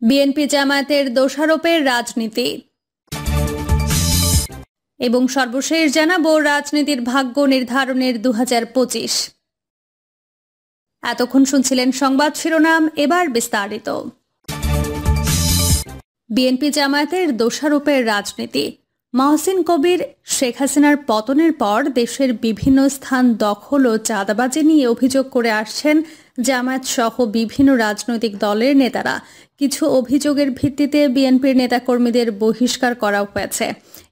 BNP জামায়াতের দোষারোপের রাজনীতি এবং সর্বশেষ জানাবো রাজনীতির ভাগ্য নির্ধারণের 2025। এতক্ষণ শুনছিলেন সংবাদ শিরোনাম, এবার বিস্তারিত। বিএনপি জামায়াতের দোষারোপের রাজনীতি। মহসিন কবির শেখ হাসিনার পতনের পর দেশের বিভিন্ন স্থান দখল ও চাঁদাবাজি নিয়ে অভিযোগ করে আসছেন জামায়াত সহ বিভিন্ন রাজনৈতিক দলের নেতারা। কিছু অভিযোগের ভিত্তিতে বিএনপির নেতাকর্মীদের বহিষ্কার করা হয়েছে।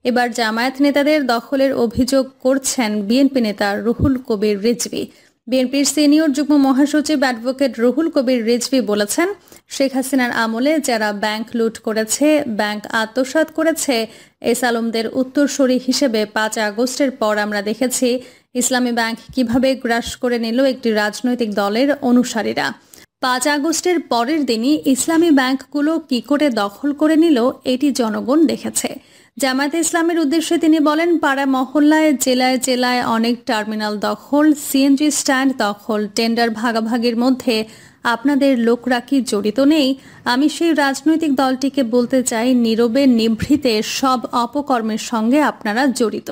এবার জামায়াত নেতাদের দখলের অভিযোগ করছেন বিএনপি নেতা রুহুল কবির রিজভী। বিএনপির সিনিয়র যুগ্ম মহাসচিব অ্যাডভোকেট রুহুল কবির রিজভী বলেছেন, শেখ হাসিনার আমলে যারা ব্যাংক লুট করেছে, ব্যাংক আত্মসাৎ করেছে, এস আলমদের উত্তরসূরি হিসেবে 5 আগস্টের পর আমরা দেখেছি ইসলামী ব্যাংক কিভাবে গ্রাস করে নিল একটি রাজনৈতিক দলের অনুসারীরা। 5 আগস্টের পরের দিনই ইসলামী ব্যাংকগুলো কি করে দখল করে নিল এটি জনগণ দেখেছে। জামায়াতে ইসলামের উদ্দেশ্যে তিনি বলেন, পাড়া মহল্লায়, জেলায় জেলায় অনেক টার্মিনাল দখল, সিএনজি স্ট্যান্ড দখল, টেন্ডার ভাগাভাগির মধ্যে আপনাদের লোকরা কি জড়িত নেই? আমি সেই রাজনৈতিক দলটিকে বলতে চাই, নীরবে নিভৃতে সব অপকর্মের সঙ্গে আপনারা জড়িত।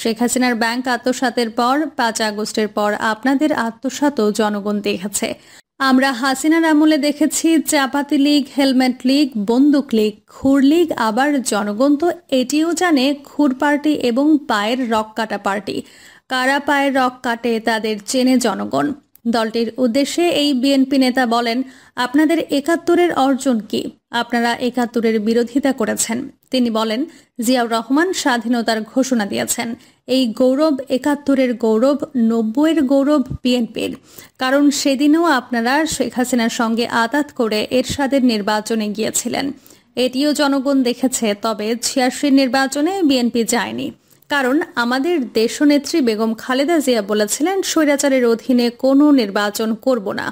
শেখ হাসিনার ব্যাংক আত্মসাতের পর 5 আগস্টের পর আপনাদের আত্মসাতও জনগণ দেখেছে। আমরা হাসিনার আমলে দেখেছি চাপাতি লীগ, হেলমেট লীগ, বন্দুক লীগ, খুর লীগ, আবার জনগণ তো এটিও জানে খুর পার্টি এবং পায়ের রক কাটা পার্টি। কারা পায়ের রক কাটে তাদের চেনে জনগণ। দলটির উদ্দেশ্যে এই বিএনপি নেতা বলেন, আপনাদের 71-এর অর্জন কি? আপনারা 71-এর বিরোধিতা করেছেন। তিনি বলেন, জিয়াউর রহমান স্বাধীনতার ঘোষণা দিয়েছেন। এই গৌরব 71-এর গৌরব, 90-এর গৌরব বিএনপির। কারণ সেদিনও আপনারা শেখ হাসিনার সঙ্গে আতাত করে এরশাদের নির্বাচনে গিয়েছিলেন। এটিও জনগণ দেখেছে। তবে 86-র নির্বাচনে বিএনপি যায়নি। কারণ আমাদের দেশনেত্রী বেগম খালেদা জিয়া বলেছিলেন, স্বৈরাচারের অধীনে কোনো নির্বাচন করব না।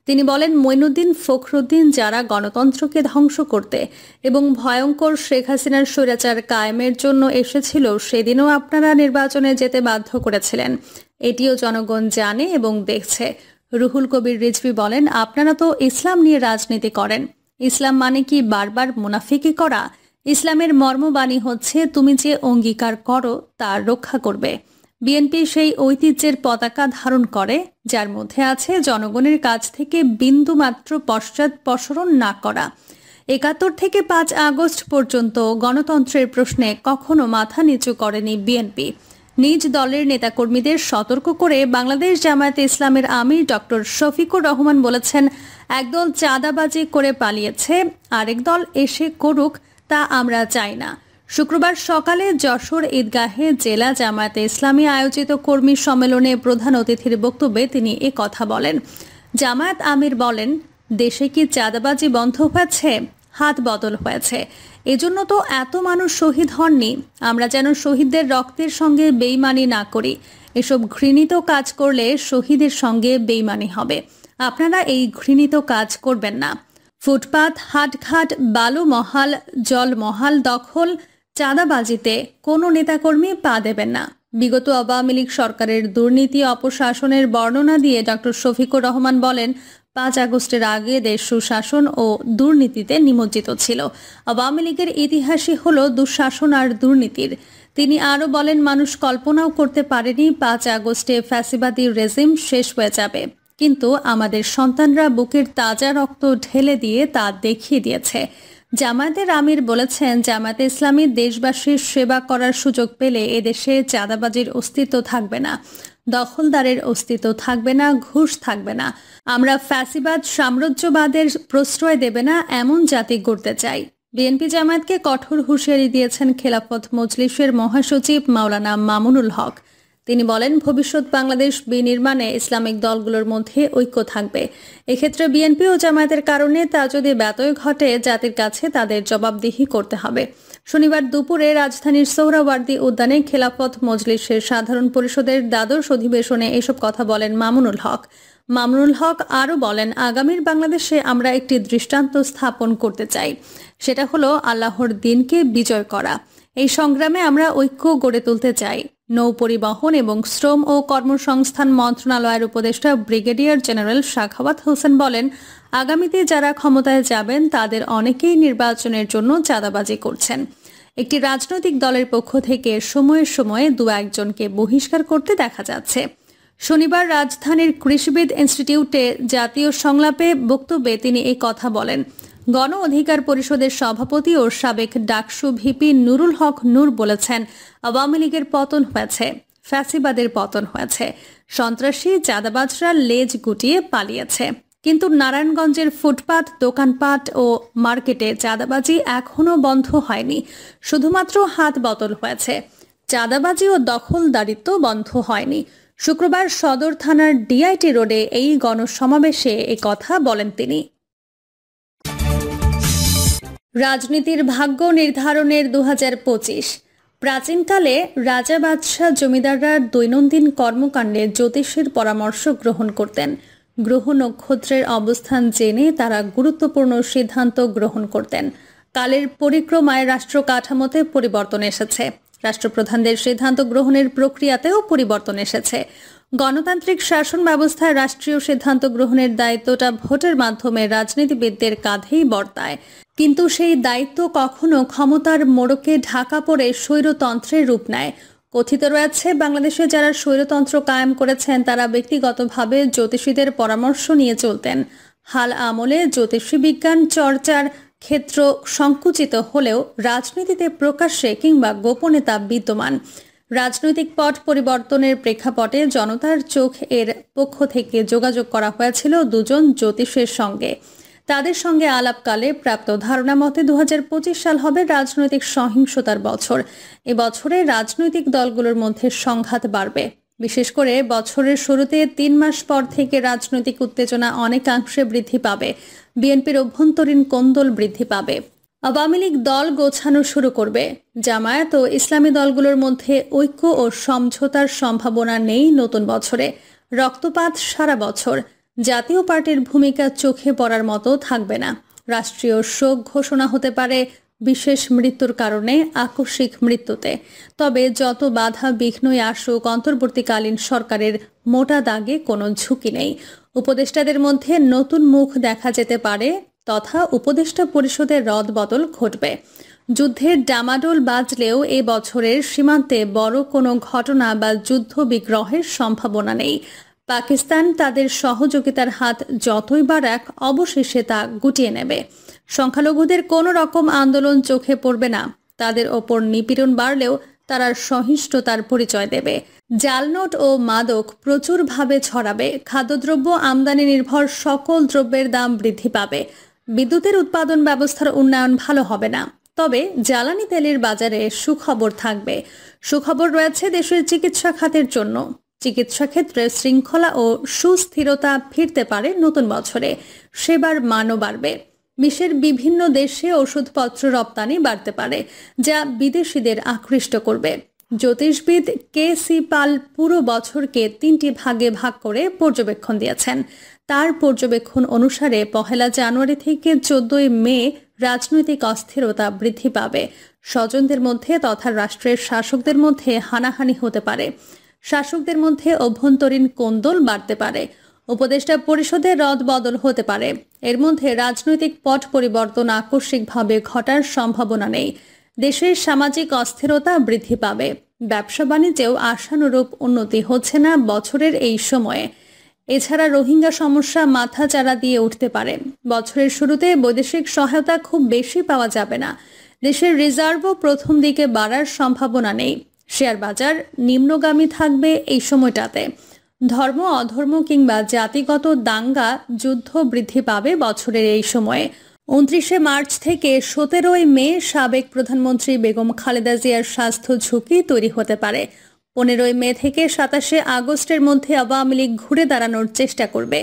তিনি বলেন, মঈনুদ্দিন ফখরুদ্দিন যারা গণতন্ত্রকে ধ্বংস করতে এবং ভয়ঙ্কর শেখ হাসিনার স্বৈরাচার কায়েমের জন্য এসেছিল, সেদিনও আপনারা নির্বাচনে যেতে বাধ্য করেছিলেন। এটিও জনগণ জানে এবং দেখছে। রুহুল কবির রিজভী বলেন, আপনারা তো ইসলাম নিয়ে রাজনীতি করেন। ইসলাম মানে কি বারবার মুনাফিকি করা? ইসলামের মর্মবাণী হচ্ছে, তুমি যে অঙ্গীকার করো তা রক্ষা করবে। বিএনপি সেই ঐতিহ্যের পতাকা ধারণ করে, যার মধ্যে আছে জনগণের কাছ থেকে বিন্দুমাত্র পশ্চাৎপসরণ না করা। 71 থেকে 5 আগস্ট পর্যন্ত গণতন্ত্রের প্রশ্নে কখনো মাথা নিচু করেনি বিএনপি। নিজ দলের নেতাকর্মীদের সতর্ক করে বাংলাদেশ জামায়াতে ইসলামের আমির ডক্টর শফিকুর রহমান বলেছেন, একদল চাঁদাবাজি করে পালিয়েছে, আরেক দল এসে করুক, তা আমরা চাই না। শুক্রবার সকালে যশোর ঈদগাহে জেলা জামায়াতে ইসলামী আয়োজিত কর্মী সম্মেলনে প্রধান অতিথির বক্তব্যে তিনি এ কথা বলেন। জামায়াত আমির বলেন, দেশে কি চাঁদাবাজি বন্ধ হয়েছে? হাত বদল হয়েছে। এজন্য তো এত মানুষ শহীদ হননি। আমরা যেন শহীদদের রক্তের সঙ্গে বেইমানি না করি। এসব ঘৃণিত কাজ করলে শহীদের সঙ্গে বেইমানি হবে। আপনারা এই ঘৃণিত কাজ করবেন না। ফুটপাত, হাটঘাট, বালুমহাল, জলমহাল দখল, চাঁদাবাজিতে কোনো নেতাকর্মী পা দেবেন না। বিগত আওয়ামী লীগ সরকারের দুর্নীতি অপশাসনের বর্ণনা দিয়ে ডক্টর শফিকুর রহমান বলেন, 5 আগস্টের আগে দেশ সুশাসন ও দুর্নীতিতে নিমজ্জিত ছিল। আওয়ামী লীগের ইতিহাসই হলো দুঃশাসন আর দুর্নীতির। তিনি আরও বলেন, মানুষ কল্পনাও করতে পারেনি 5 আগস্টে ফ্যাসিবাদী রেজিম শেষ হয়ে যাবে। কিন্তু আমাদের সন্তানরা বুকের তাজা রক্ত ঢেলে দিয়ে তা দেখিয়ে দিয়েছে। জামায়াতের আমির বলেছেন, জামায়াতে ইসলামী দেশবাসীর সেবা করার সুযোগ পেলে এদেশে চাঁদাবাজির অস্তিত্ব থাকবে না, দখলদারের অস্তিত্ব থাকবে না, ঘুষ থাকবে না। আমরা ফ্যাসিবাদ সাম্রাজ্যবাদের প্রশ্রয় দেবে না এমন জাতি গড়তে চাই। বিএনপি জামায়াতকে কঠোর হুঁশিয়ারি দিয়েছেন খেলাফত মজলিসের মহাসচিব মাওলানা মামুনুল হক। তিনি বলেন, ভবিষ্যৎ বাংলাদেশ বিনির্মাণে ইসলামিক দলগুলোর মধ্যে ঐক্য থাকবে। এক্ষেত্রে বিএনপি ও জামায়াতের কারণে তা যদি ব্যতয় ঘটে, জাতির কাছে তাদের জবাবদিহি করতে হবে। শনিবার দুপুরে রাজধানীর সোহরাওয়ার্দী উদ্যানে খেলাফত মজলিসের সাধারণ পরিষদের দ্বাদশ অধিবেশনে এসব কথা বলেন মামুনুল হক। মামুনুল হক আরও বলেন, আগামীর বাংলাদেশে আমরা একটি দৃষ্টান্ত স্থাপন করতে চাই। সেটা হলো আল্লাহর দ্বীনকে বিজয় করা। এই সংগ্রামে আমরা ঐক্য গড়ে তুলতে চাই। নৌ পরিবহন এবং শ্রম ও কর্মসংস্থান মন্ত্রণালয়ের উপদেষ্টা ব্রিগেডিয়ার জেনারেল সাখাওয়াত হোসেন বলেন, আগামীতে যারা ক্ষমতায় যাবেন তাদের অনেকেই নির্বাচনের জন্য চাঁদাবাজি করছেন। একটি রাজনৈতিক দলের পক্ষ থেকে সময়ে সময়ে দু একজনকে বহিষ্কার করতে দেখা যাচ্ছে। শনিবার রাজধানীর কৃষিবিদ ইনস্টিটিউটে জাতীয় সংলাপে বক্তব্যে তিনি এই কথা বলেন। গণ অধিকার পরিষদের সভাপতি ও সাবেক ডাকসু ভিপি নুরুল হক নূর বলেছেন, আওয়ামী লীগের পতন হয়েছে, ফ্যাসিবাদের পতন হয়েছে, সন্ত্রাসী চাঁদাবাজরা লেজ গুটিয়ে পালিয়েছে। কিন্তু নারায়ণগঞ্জের ফুটপাত, দোকানপাট ও মার্কেটে চাঁদাবাজি এখনও বন্ধ হয়নি, শুধুমাত্র হাত বদল হয়েছে। চাঁদাবাজি ও দখলদারিত্ব বন্ধ হয়নি। শুক্রবার সদর থানার ডিআইটি রোডে এই গণসমাবেশে কথা বলেন তিনি। রাজনীতির ভাগ্য নির্ধারণের 2025। প্রাচীনকালে রাজা বাদশাহ জমিদাররা দৈনন্দিন কর্মকাণ্ডে জ্যোতিষীর পরামর্শ গ্রহণ করতেন। গ্রহ নক্ষত্রের অবস্থান জেনে তারা গুরুত্বপূর্ণ সিদ্ধান্ত গ্রহণ করতেন। কালের পরিক্রমায় রাষ্ট্র কাঠামোতে পরিবর্তন এসেছে, রাষ্ট্রপ্রধানদের সিদ্ধান্ত গ্রহণের প্রক্রিয়াতেও পরিবর্তন এসেছে। গণতান্ত্রিক শাসন ব্যবস্থায় রাষ্ট্রীয় সিদ্ধান্ত গ্রহণের দায়িত্বটা ভোটের মাধ্যমে রাজনীতিবিদদের কাঁধেই বর্তায়, কিন্তু সেই দায়িত্ব কখনো ক্ষমতার মোড়কে ঢাকা পড়ে স্বৈরতন্ত্রের রূপ নেয়। কথিত রয়েছে, বাংলাদেশে যারা স্বৈরতন্ত্র কায়েম করেছেন তারা ব্যক্তিগতভাবে জ্যোতিষীদের পরামর্শ নিয়ে চলতেন। হাল আমলে জ্যোতিষী বিজ্ঞান চর্চার ক্ষেত্র সংকুচিত হলেও রাজনীতিতে প্রকাশ্যে কিংবা গোপনে তা বিদ্যমান। রাজনৈতিক পট পরিবর্তনের প্রেক্ষাপটে জনতার চোখ এর পক্ষ থেকে যোগাযোগ করা হয়েছিল দুজন জ্যোতিষের সঙ্গে। তাদের সঙ্গে আলাপকালে প্রাপ্ত ধারণা মতে 2025 সাল হবে রাজনৈতিক সহিংসতার বছর। এ বছরে রাজনৈতিক দলগুলোর মধ্যে সংঘাত বাড়বে। বিশেষ করে বছরের শুরুতে 3 মাস পর থেকে রাজনৈতিক উত্তেজনা অনেকাংশে বৃদ্ধি পাবে। বিএনপির অভ্যন্তরীণ কোন্দল বৃদ্ধি পাবে। আওয়ামী লীগ দল গোছানো শুরু করবে। জামায়াত ও ইসলামী দলগুলোর মধ্যে ঐক্য ও সমঝোতার সম্ভাবনা নেই নতুন বছরে। রক্তপাত সারা বছর। জাতীয় পার্টির ভূমিকা চোখে পড়ার মতো থাকবে না। রাষ্ট্রীয় শোক ঘোষণা হতে পারে বিশেষ মৃত্যুর কারণে, আকস্মিক মৃত্যুতে। তবে যত বাধা বিঘ্নই আসুক, অন্তর্বর্তীকালীন সরকারের মোটা দাগে কোনো ঝুঁকি নেই। উপদেষ্টাদের মধ্যে নতুন মুখ দেখা যেতে পারে তথা উপদেষ্টা পরিষদের রদবদল ঘটবে। যুদ্ধের ডামাডোল বাজলেও এ বছরের সীমান্তে বড় কোনো ঘটনা বা যুদ্ধ বিগ্রহের সম্ভাবনা নেই। পাকিস্তান তাদের সহযোগিতার হাত যতই বাড়াক, অবশেষে তা গুটিয়ে নেবে। সংখ্যালঘুদের কোনো রকম আন্দোলন চোখে পড়বে না। তাদের ওপর নিপীড়ন বাড়লেও তারা সহিষ্ণুতার পরিচয় দেবে। জাল নোট ও মাদক প্রচুরভাবে ছড়াবে। খাদ্যদ্রব্য আমদানি নির্ভর সকল দ্রব্যের দাম বৃদ্ধি পাবে। বিদ্যুতের উৎপাদন ব্যবস্থার উন্নয়ন ভালো হবে না। তবে জ্বালানি তেলের বাজারে সুখবর থাকবে। সুখবর রয়েছে দেশের চিকিৎসা খাতের জন্য। চিকিৎসা ক্ষেত্রে শৃঙ্খলা ও সুস্থিরতা ফিরতে পারে নতুন বছরে। সেবার মানও বাড়বে। বিশ্বের বিভিন্ন দেশে ওষুধপত্র রপ্তানি বাড়তে পারে, যা বিদেশিদের আকৃষ্ট করবে। জ্যোতিষবিদ কে.সি. পাল পুরো বছরকে 3টি ভাগে ভাগ করে পর্যবেক্ষণ দিয়েছেন। তার পর্যবেক্ষণ অনুসারে 1 জানুয়ারি থেকে 14 মে রাজনৈতিক অস্থিরতা বৃদ্ধি পাবে। স্বজনদের মধ্যে তথা রাষ্ট্রের শাসকদের মধ্যে হানাহানি হতে পারে। শাসকদের মধ্যে অভ্যন্তরীণ কোন্দল বাড়তে পারে। উপদেষ্টা পরিষদের রদবদল হতে পারে। এর মধ্যে রাজনৈতিক পট পরিবর্তন আকস্মিকভাবে ঘটার সম্ভাবনা নেই। দেশের সামাজিক অস্থিরতা বৃদ্ধি পাবে। ব্যবসা বাণিজ্যেও আশানুরূপ উন্নতি হচ্ছে না বছরের এই সময়ে। এছাড়া রোহিঙ্গা সমস্যা মাথা চাড়া দিয়ে উঠতে পারে। বছরের শুরুতে বৈদেশিক সহায়তা খুব বেশি পাওয়া যাবে না। দেশের রিজার্ভও প্রথম দিকে বাড়ার সম্ভাবনা নেই। শেয়ার বাজার নিম্নগামী থাকবে এই সময়টাতে। ধর্ম, অধর্ম কিংবা জাতিগত দাঙ্গা, যুদ্ধ বৃদ্ধি পাবে বছরের এই সময়ে। 29 মার্চ থেকে 17 মে সাবেক প্রধানমন্ত্রী বেগম খালেদা জিয়ার স্বাস্থ্য ঝুঁকি তৈরি হতে পারে। 15 মে থেকে 27 আগস্টের মধ্যে আওয়ামী লীগ ঘুরে দাঁড়ানোর চেষ্টা করবে।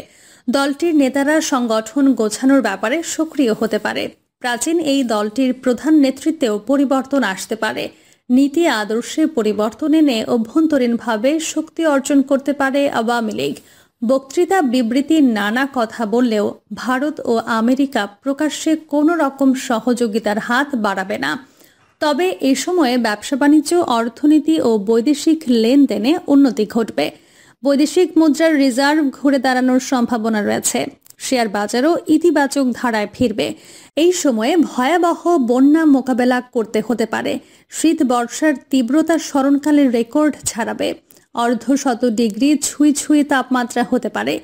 দলটির নেতারা সংগঠন গোছানোর ব্যাপারে সক্রিয় হতে পারে। প্রাচীন এই দলটির প্রধান নেতৃত্বেও পরিবর্তন আসতে পারে। নীতি আদর্শে পরিবর্তন এনে অভ্যন্তরীণভাবে শক্তি অর্জন করতে পারে আওয়ামী লীগ। বক্তৃতা বিবৃতি নানা কথা বললেও ভারত ও আমেরিকা প্রকাশ্যে কোনো রকম সহযোগিতার হাত বাড়াবে না। তবে এ সময়ে ব্যবসা বাণিজ্য, অর্থনীতি ও বৈদেশিক লেনদেনে উন্নতি ঘটবে। বৈদেশিক মুদ্রার রিজার্ভ ঘুরে দাঁড়ানোর সম্ভাবনা রয়েছে। শেয়ার বাজারও ইতিবাচক ধারায় ফিরবে। এই সময়ে ভয়াবহ বন্যা মোকাবেলা করতে হতে পারে। শীত বর্ষার তীব্রতা স্মরণকালের রেকর্ড ছাড়াবে। অর্ধশত ডিগ্রি ছুঁই তাপমাত্রা হতে পারে।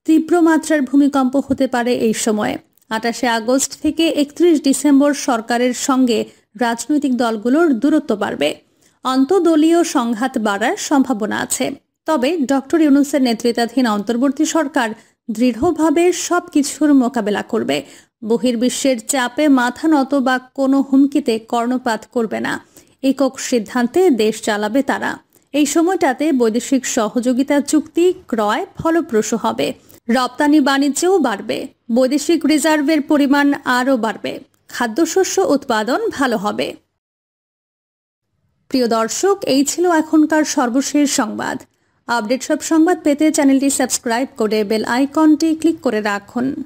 তীব্র মাত্রার ভূমিকম্প হতে পারে এই সময়ে। 28 আগস্ট থেকে 31 ডিসেম্বর সরকারের সঙ্গে রাজনৈতিক দলগুলোর দূরত্ব বাড়বে। আন্তঃদলীয় সংঘাত বাড়ার সম্ভাবনা আছে। তবে ডক্টর ইউনূসের নেতৃত্বাধীন অন্তর্বর্তী সরকার দৃঢ়ভাবে সবকিছুর মোকাবেলা করবে। বহির্বিশ্বের চাপে মাথা নত বা কোনো হুমকিতে কর্ণপাত করবে না। একক সিদ্ধান্তে দেশ চালাবে তারা। এই সময়টাতে বৈদেশিক সহযোগিতা চুক্তি ক্রয় ফলপ্রসূ হবে। রপ্তানি বাণিজ্যও বাড়বে। বৈদেশিক রিজার্ভের পরিমাণ আরও বাড়বে। খাদ্যশস্য উৎপাদন ভালো হবে। প্রিয় দর্শক, এই ছিল এখনকার সর্বশেষ সংবাদ। আপডেট সব সংবাদ পেতে চ্যানেলটি সাবস্ক্রাইব করে বেল আইকনটি ক্লিক করে রাখুন।